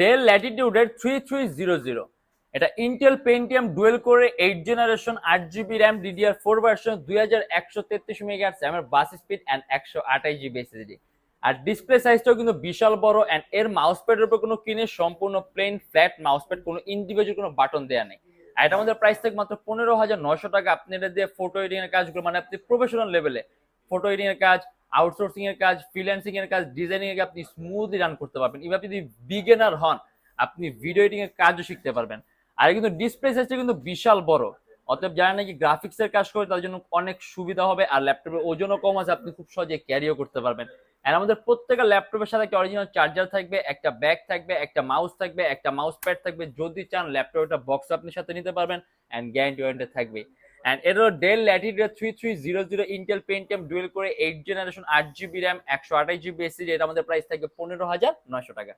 Del ল্যাটিটিউডের 3300। এটা Intel Pentium dual কোরে 8 generation 8 GB RAM DDR4 version 2133 megahertz র্যামের bus speed and 128 GB SSD. আর ডিসপ্লে সাইজটাও কিন্তু বিশাল বড়, অ্যান্ড এর মাউস প্যাডের উপর কোনো কিনে সম্পূর্ণ প্লেন ফ্ল্যাট মাউস প্যাড, কোনো ইন্ডিভিজুয়াল কোনো বাটন দেওয়া নেই। আর এটা আমাদের প্রাইস থেকে মাত্র 15,900 টাকা। আপনি এটা দিয়ে ফটো এডিটিং এর কাজগুলো, মানে আপনি প্রফেশনাল লেভেলে ফটো এডিটিং এর কাজ, আউটসোর্সিং এর কাজ, ফ্রিল্যান্সিং এর কাজ, ডিজাইনিং এর কাজ আপনি স্মুথলি রান করতে পারবেন। এবার যদি বিগিনার হন, আপনি ভিডিও এডিটিং এর কাজও শিখতে পারবেন। আর কিন্তু ডিসপ্লে সাইজটা কিন্তু বিশাল বড়, অতএব যারা নাকি গ্রাফিক্স এর কাজ করে তাদের জন্য অনেক সুবিধা হবে। আর ল্যাপটপের ওজনও কম আছে, আপনি খুব সহজে ক্যারিও করতে পারবেন। আর আমাদের প্রত্যেকটা ল্যাপটপের সাথে একটা অরিজিনাল চার্জার থাকবে, একটা ব্যাগ থাকবে, একটা মাউস থাকবে, একটা মাউস প্যাড থাকবে। যদি চান ল্যাপটপটা বক্স আপনি সাথে নিতে পারবেন, অ্যান্ড গ্যারান্টি ওয়ারেন্টি থাকবে। অ্যান্ড এর del Latitude 3300 Intel Pentium dual করে 8 generation 8 GB RAM 128 GB SSD. এটা আমাদের প্রাইস থাকবে 15,900 টাকা।